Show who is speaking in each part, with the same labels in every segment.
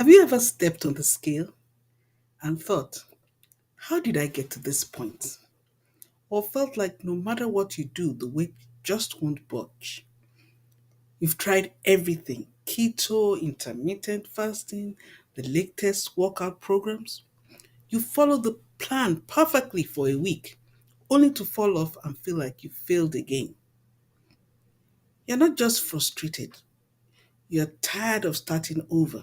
Speaker 1: Have you ever stepped on the scale and thought, how did I get to this point? Or felt like no matter what you do, the weight just won't budge? You've tried everything: keto, intermittent fasting, the latest workout programs. You follow the plan perfectly for a week, only to fall off and feel like you failed again. You're not just frustrated, you're tired of starting over.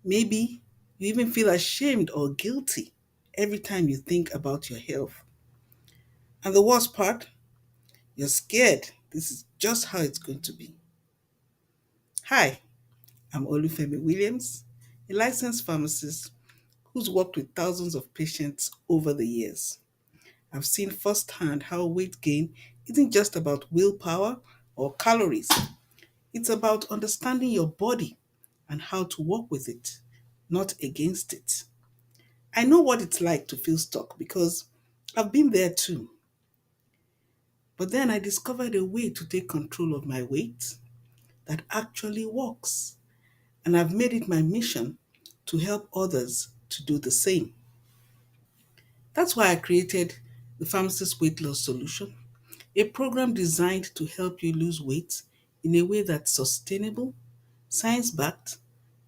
Speaker 1: Maybe you even feel ashamed or guilty every time you think about your health. And the worst part, you're scared this is just how it's going to be. Hi, I'm Olufemi Williams, a licensed pharmacist who's worked with thousands of patients over the years. I've seen firsthand how weight gain isn't just about willpower or calories. It's about understanding your body and how to work with it, not against it. I know what it's like to feel stuck because I've been there too. But then I discovered a way to take control of my weight that actually works. And I've made it my mission to help others to do the same. That's why I created the Pharmacist Weight Loss Solution, a program designed to help you lose weight in a way that's sustainable, science backed,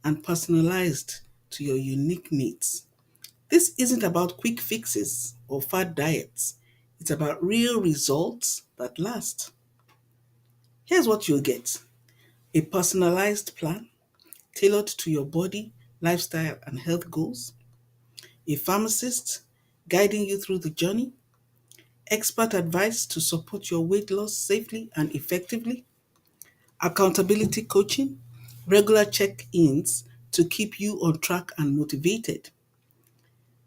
Speaker 1: and personalized to your unique needs. This isn't about quick fixes or fad diets. It's about real results that last. Here's what you'll get: a personalized plan tailored to your body, lifestyle, and health goals, a pharmacist guiding you through the journey, expert advice to support your weight loss safely and effectively, accountability coaching, regular check ins to keep you on track and motivated,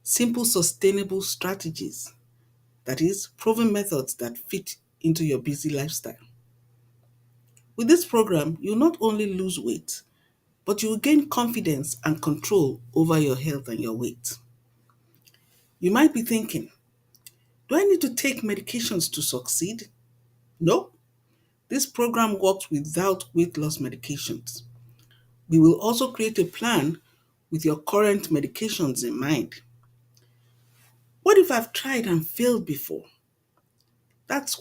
Speaker 1: simple, sustainable strategies, that is, proven methods that fit into your busy lifestyle. With this program, you'll not only lose weight, but you will gain confidence and control over your health and your weight. You might be thinking, do I need to take medications to succeed? No, this program works without weight loss medications. We will also create a plan with your current medications in mind. What if I've tried and failed before? That's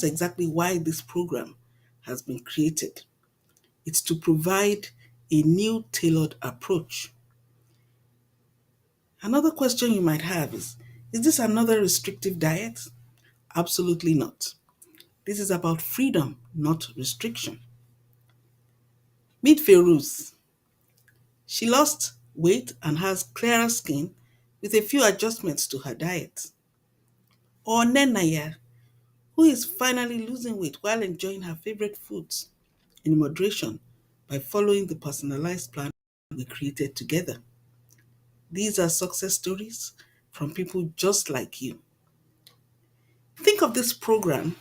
Speaker 1: exactly why this program has been created. It's to provide a new tailored approach. Another question you might have is this another restrictive diet? Absolutely not. This is about freedom, not restriction. Meet Ferouz. She lost weight and has clearer skin with a few adjustments to her diet. Or Nenaya, who is finally losing weight while enjoying her favorite foods in moderation by following the personalized plan we created together. These are success stories from people just like you. Think of this program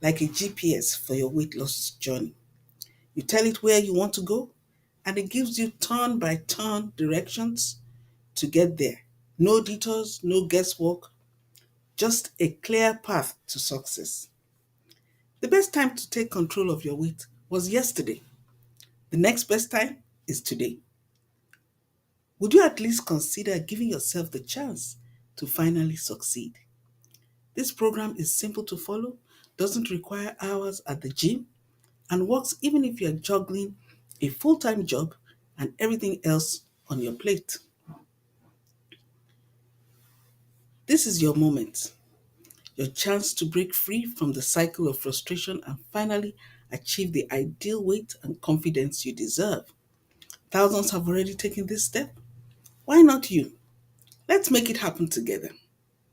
Speaker 1: like a GPS for your weight loss journey. You tell it where you want to go, and it gives you turn by turn directions to get there. No detours, no guesswork, just a clear path to success. The best time to take control of your weight was yesterday. The next best time is today. Would you at least consider giving yourself the chance to finally succeed? This program is simple to follow, doesn't require hours at the gym, and works even if you're juggling a full time job and everything else on your plate. This is your moment, your chance to break free from the cycle of frustration and finally achieve the ideal weight and confidence you deserve. Thousands have already taken this step. Why not you? Let's make it happen together.